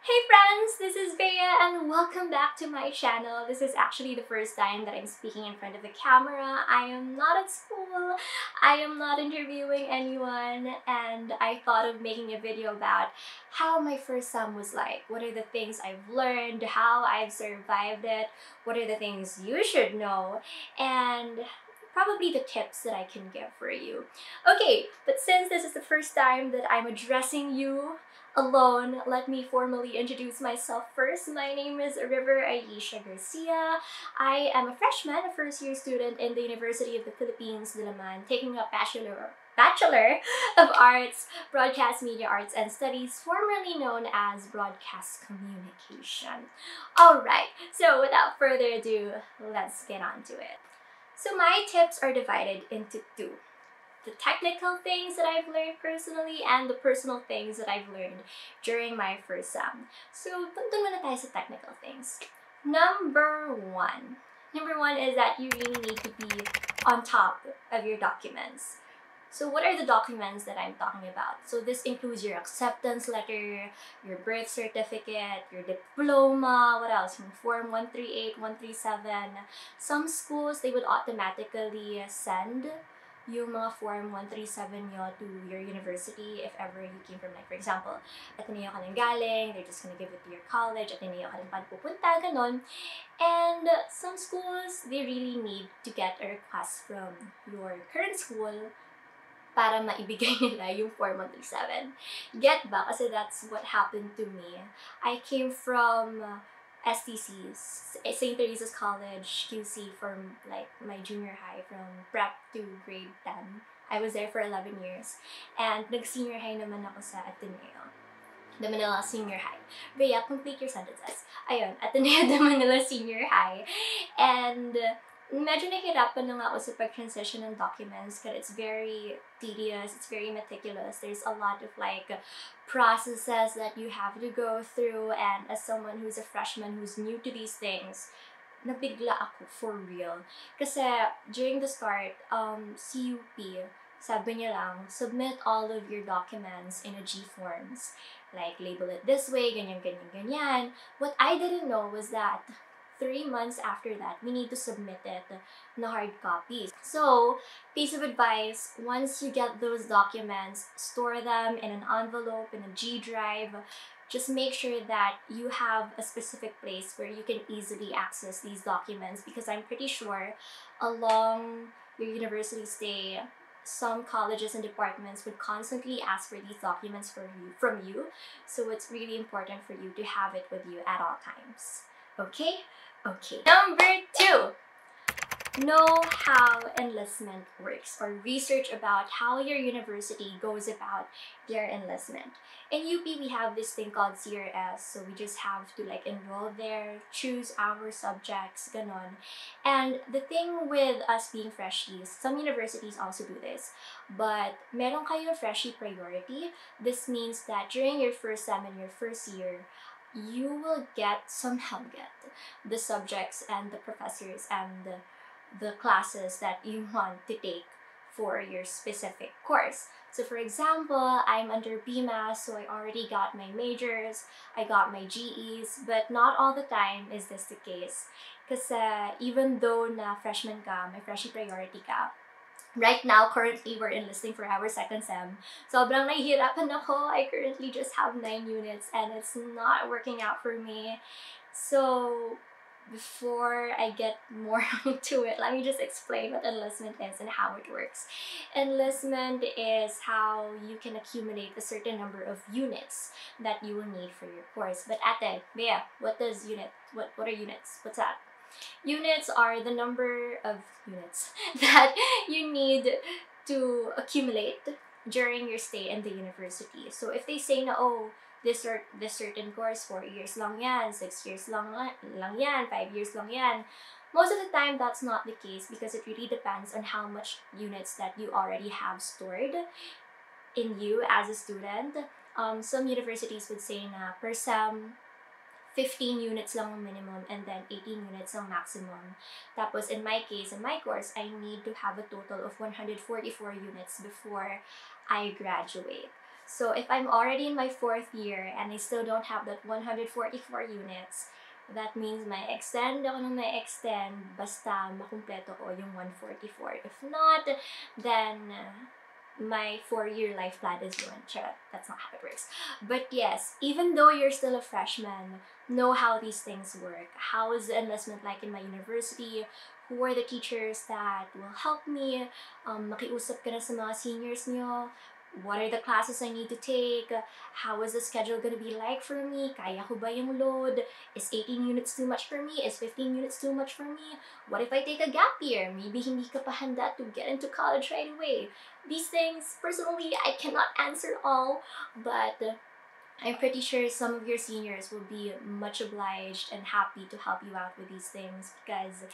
Hey friends, this is Bea and welcome back to my channel. This is actually the first time that I'm speaking in front of a camera. I am not at school, I am not interviewing anyone, and I thought of making a video about how my first sem was like. What are the things I've learned, how I've survived it, what are the things you should know, and probably the tips that I can give for you. Okay, but since this is the first time that I'm addressing you alone, let me formally introduce myself first. My name is ilog.garcia. I am a freshman, a first-year student in the University of the Philippines, Diliman, taking up Bachelor of Arts, Broadcast Media Arts and Studies, formerly known as Broadcast Communication. Alright, so without further ado, let's get on to it. So my tips are divided into two. The technical things that I've learned personally and the personal things that I've learned during my first sem. So, punta muna tayo sa technical things. Number one is that you really need to be on top of your documents. So what are the documents that I'm talking about? So this includes your acceptance letter, your birth certificate, your diploma, what else? Yung Form 138, 137. Some schools, they would automatically send yung mga Form 137 nyo to your university if ever you came from, like, for example, Ateneo ka nang galing, they're just gonna give it to your college, Ateneo ka rin pa pupunta, ganon. And some schools, they really need to get a request from your current school para maibigay nila yung Form 137. Get ba? Kasi that's what happened to me. I came from STC, St. Teresa's College, QC, from like my junior high, from prep to grade 10. I was there for 11 years. And nag-senior high naman ako sa Ateneo de Manila Senior High. Bea, complete your sentences. Ayun, Ateneo de Manila Senior High. And medyo nahirapan na nga ako sa pag-transition ng documents because it's very tedious, it's very meticulous. There's a lot of like processes that you have to go through, and as someone who's a freshman who's new to these things, nabigla ako for real. Kasi during the start, CUP, sabi niya lang, submit all of your documents in a G forms. Like, label it this way, ganyan, ganyan, ganyan. What I didn't know was that 3 months after that, we need to submit it na hard copies. So, piece of advice, once you get those documents, store them in an envelope, in a G drive. Just make sure that you have a specific place where you can easily access these documents, because I'm pretty sure along your university stay, some colleges and departments would constantly ask for these documents from you. So it's really important for you to have it with you at all times. Okay? Okay. Number 2. Know how enlistment works, or research about how your university goes about their enlistment. In UP, we have this thing called CRS, so we just have to like enroll there, choose our subjects, ganon. And the thing with us being freshies, some universities also do this, but meron kayo freshie priority. This means that during your first sem and your first year, you will somehow get the subjects and the professors and the classes that you want to take for your specific course. So for example, I'm under BMAS, so I already got my majors, I got my GEs, but not all the time is this the case. Kasi even though na freshman ka, may freshie priority ka, right now, currently, we're enlisting for our second sem. Sobrang nahihirapan ako. I currently just have 9 units and it's not working out for me. So, before I get more into it, let me just explain what enlistment is and how it works. Enlistment is how you can accumulate a certain number of units that you will need for your course. But ate, Bea, what are units? What's that? Units are the number of units that you need to accumulate during your stay in the university. So if they say na, oh, this certain course, 4 years lang yan, 6 years lang yan, 5 years lang yan, most of the time that's not the case, because it really depends on how much units that you already have stored in you as a student. Some universities would say na per sem, 15 units lang ang minimum and then 18 units ang maximum. Tapos in my case, in my course, I need to have a total of 144 units before I graduate. So if I'm already in my 4th year and I still don't have that 144 units, that means may extend ako ng may extend basta makumpleto ko yung 144. If not, then my 4-year life plan is ruined. Charot, that's not how it works. But yes, even though you're still a freshman, know how these things work. How is the enlistment like in my university? Who are the teachers that will help me? Makiusap ka na sa mga seniors nyo. What are the classes I need to take? How is the schedule gonna be like for me? Kaya ko ba yung load? Is 18 units too much for me? Is 15 units too much for me? What if I take a gap year? Maybe hindi ka pa handa to get into college right away. These things, personally, I cannot answer all, but I'm pretty sure some of your seniors will be much obliged and happy to help you out with these things because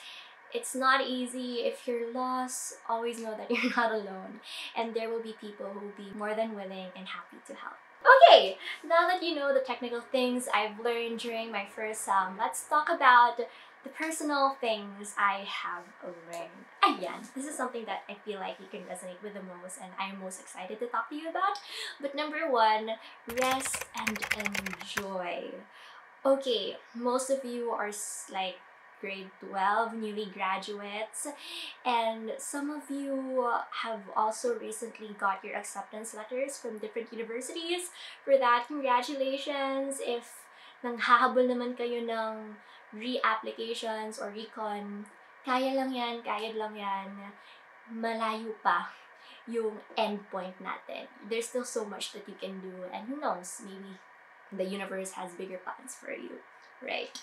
it's not easy. If you're lost, always know that you're not alone. And there will be people who will be more than willing and happy to help. Okay, now that you know the technical things I've learned during my first sem, let's talk about the personal things I have learned. Again, this is something that I feel like you can resonate with the most and I'm most excited to talk to you about. But number 1, rest and enjoy. Okay, most of you are like grade 12 newly graduates, and some of you have also recently got your acceptance letters from different universities. For that, congratulations. If nanghahabol naman kayo ng re-applications or recon, kaya lang yan, malayo pa yung endpoint natin. There's still so much that you can do, and who knows, maybe the universe has bigger plans for you, right?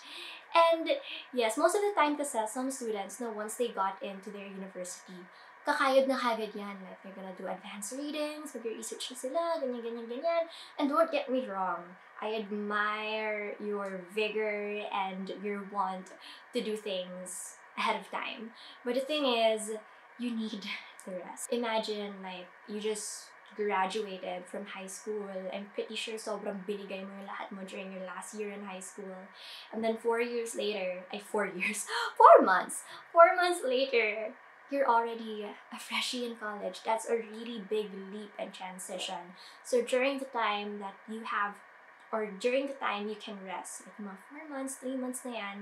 And yes, most of the time kasi some students, once they got into their university, kakayod na kagad yan. Like, they're gonna do advanced readings, mag-research na sila, ganyan. And don't get me wrong, I admire your vigor and your want to do things ahead of time. But the thing is, you need the rest. Imagine, like, you just graduated from high school. I'm pretty sure sobrang binigay mo yung lahat mo during your last year in high school. And then 4 years later, 4 years, 4 months, 4 months later, you're already a freshie in college. That's a really big leap and transition. So during the time that you have, or during the time you can rest, like mga 4 months, 3 months na yan,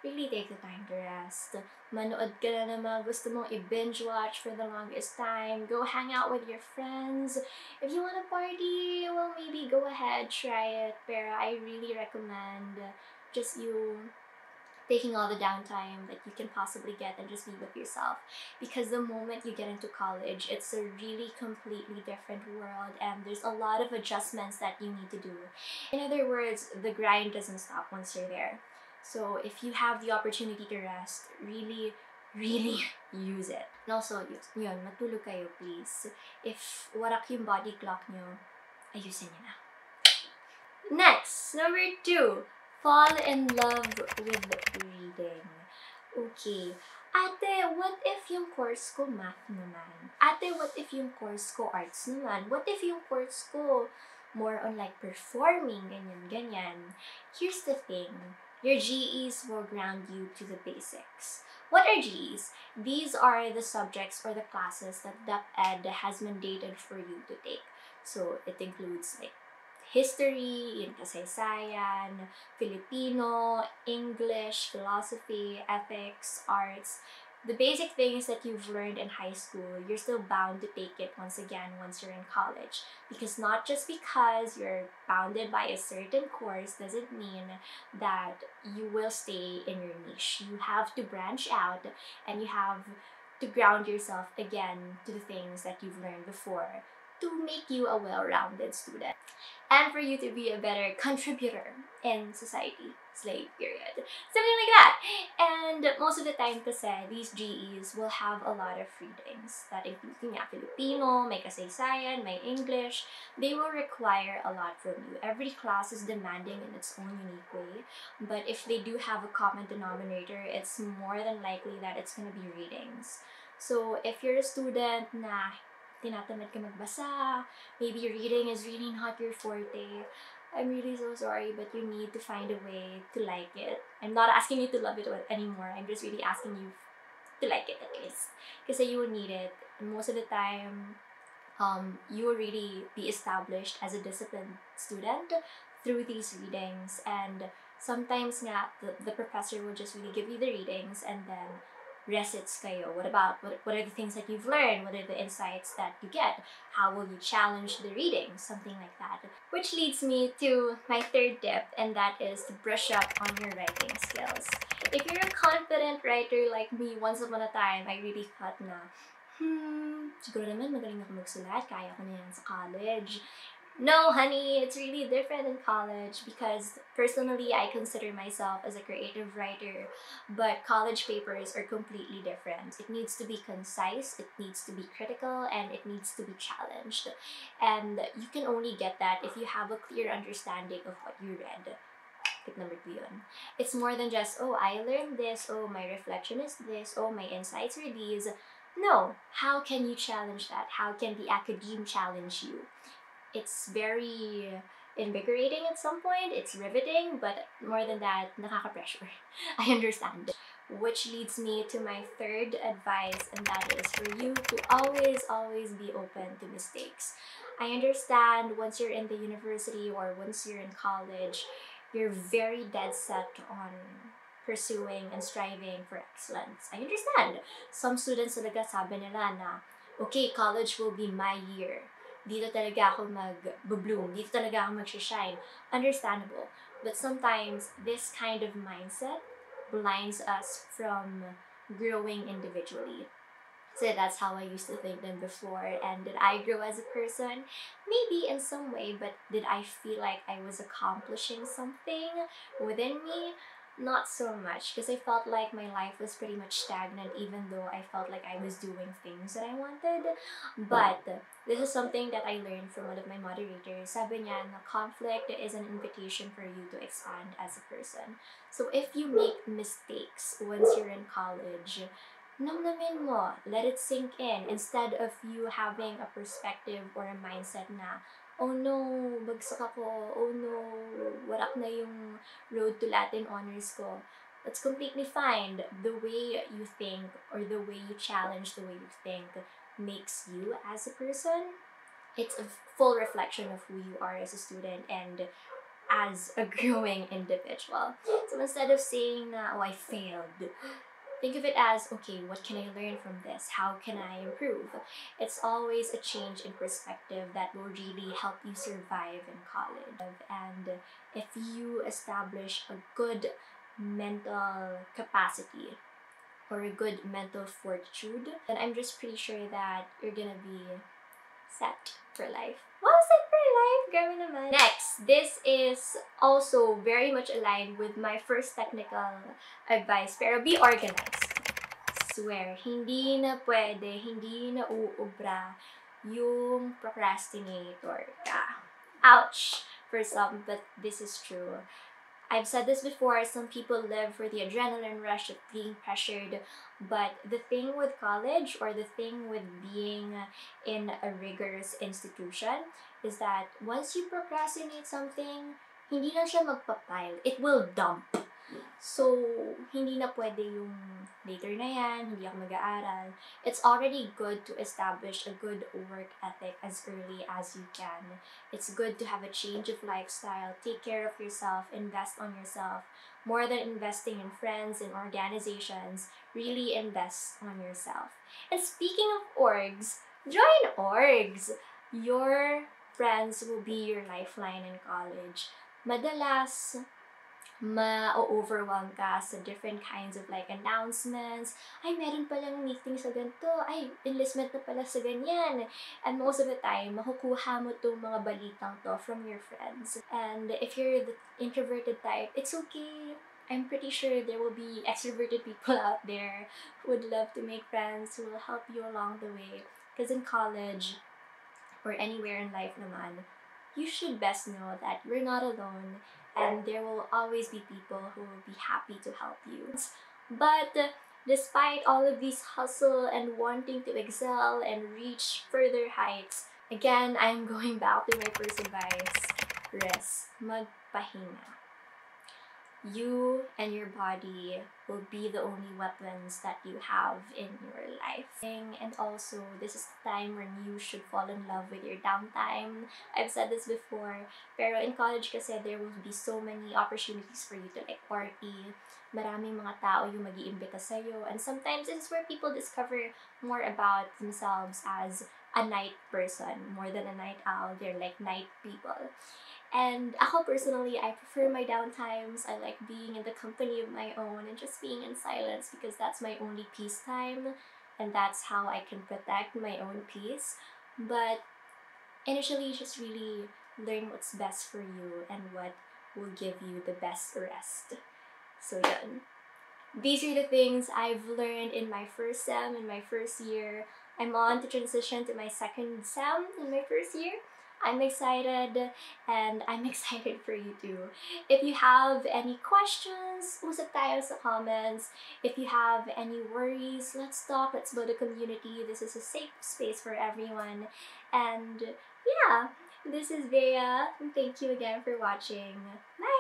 really take the time to rest. Manood ka na naman, gusto mong i-binge watch for the longest time. Go hang out with your friends. If you want to party, well, maybe go ahead, try it. Pero I really recommend just you taking all the downtime that you can possibly get and just be with yourself. Because the moment you get into college, it's a really completely different world and there's a lot of adjustments that you need to do. In other words, the grind doesn't stop once you're there. So if you have the opportunity to rest, really use it. And also, yun, matulog kayo, please. If warak yung body clock nyo, ayusin nyo na. Next, number 2, fall in love with reading. Okay. Ate, what if yung course ko math naman? Ate, what if yung course ko arts naman? What if yung course ko more on like performing, ganyan? Here's the thing. Your GEs will ground you to the basics. What are GEs? These are the subjects or the classes that DepEd has mandated for you to take. So it includes like history, yung kasaysayan, Filipino, English, philosophy, ethics, arts. The basic things that you've learned in high school, you're still bound to take it once again once you're in college. Because not just because you're bounded by a certain course doesn't mean that you will stay in your niche. You have to branch out and you have to ground yourself again to the things that you've learned before to make you a well-rounded student. And for you to be a better contributor in society. Slave, period. Something like that. And most of the time kasi, these GEs will have a lot of readings. That includes Filipino, may kasaysayan, may English. They will require a lot from you. Every class is demanding in its own unique way. But if they do have a common denominator, it's more than likely that it's gonna be readings. So if you're a student na tinatamad ka magbasa, maybe reading is really not your forte, I'm really so sorry, but you need to find a way to like it. I'm not asking you to love it anymore. I'm just really asking you to like it at least. Kasi you will need it. And most of the time, you will really be established as a disciplined student through these readings. And sometimes nga, the professor will just really give you the readings and then resits kayo. What are the things that you've learned? What are the insights that you get? How will you challenge the readings? Something like that. Which leads me to my third tip, and that is to brush up on your writing skills. If you're a confident writer like me, once upon a time, I really thought na, siguro naman magaling ako magsulat, kaya ko na yan sa college. No, honey, it's really different in college because personally, I consider myself as a creative writer, but college papers are completely different. It needs to be concise, it needs to be critical, and it needs to be challenged. And you can only get that if you have a clear understanding of what you read. Tip number 2 yun. It's more than just, oh, I learned this, oh, my reflection is this, oh, my insights are these. No, how can you challenge that? How can the academe challenge you? It's very invigorating at some point, it's riveting, but more than that, nakaka-pressure. I understand. Which leads me to my third advice, and that is for you to always be open to mistakes. I understand once you're in the university or once you're in college, you're very dead set on pursuing and striving for excellence. I understand. Some students talaga sabi nila na, okay, college will be my year. Dito talaga ako mag-bloom. Dito talaga ako mag-shine. Understandable. But sometimes, this kind of mindset blinds us from growing individually. So that's how I used to think them before. And did I grow as a person? Maybe in some way, but did I feel like I was accomplishing something within me? Not so much, because I felt like my life was pretty much stagnant, even though I felt like I was doing things that I wanted. But this is something that I learned from one of my moderators. Sabi niya na conflict is an invitation for you to expand as a person. So if you make mistakes once you're in college, namnamin mo, let it sink in, instead of you having a perspective or a mindset na, oh no, bagsak ako, oh no, warak na yung road to Latin honors ko. That's completely fine. The way you think or the way you challenge the way you think makes you as a person. It's a full reflection of who you are as a student and as a growing individual. So instead of saying na, oh, I failed, think of it as, okay, what can I learn from this? How can I improve? It's always a change in perspective that will really help you survive in college. And if you establish a good mental capacity or a good mental fortitude, then I'm just pretty sure that you're gonna be set for life. Wow, set for life! Grabe naman. Next, this is also very much aligned with my first technical advice, pero be organized. Swear, hindi na pwede, hindi na uubra yung procrastinator ka. Ouch! For some, but this is true. I've said this before, some people live for the adrenaline rush of being pressured, but the thing with college or the thing with being in a rigorous institution is that once you procrastinate something, hindi na siya magpapile. It will dump. So, hindi na pwede yung later na yan, hindi ako mag-aaral. It's already good to establish a good work ethic as early as you can. It's good to have a change of lifestyle, take care of yourself, invest on yourself. More than investing in friends and organizations, really invest on yourself. And speaking of orgs, join orgs! Your friends will be your lifeline in college. Madalas, ma-overwhelm ka sa different kinds of like announcements. Ay, meron palang meeting sa ganito. Ay, enlistment na pala sa ganyan. And most of the time, makukuha mo itong mga balitang to from your friends. And if you're the introverted type, it's okay. I'm pretty sure there will be extroverted people out there who would love to make friends, who will help you along the way. Because in college, or anywhere in life naman, you should best know that you're not alone, and there will always be people who will be happy to help you. But despite all of these hustle and wanting to excel and reach further heights, again, I'm going back to my first advice. Rest. Magpahinga. you and your body will be the only weapons that you have in your life. And also, this is the time when you should fall in love with your downtime. I've said this before, pero in college kasi there will be so many opportunities for you to like party. Maraming mga tao yung mag-iimbita sa'yo. And sometimes this is where people discover more about themselves as a night person. More than a night owl, they're like night people. And ako personally, I prefer my downtimes. I like being in the company of my own and just being in silence because that's my only peace time and that's how I can protect my own peace. But initially, just really learn what's best for you and what will give you the best rest. So yun. These are the things I've learned in my first sem, in my first year. I'm on to transition to my second sem in my first year. I'm excited and I'm excited for you too. If you have any questions, usap tayo sa comments. If you have any worries, let's talk, let's build a community. This is a safe space for everyone. And yeah, this is Bea. Thank you again for watching. Bye!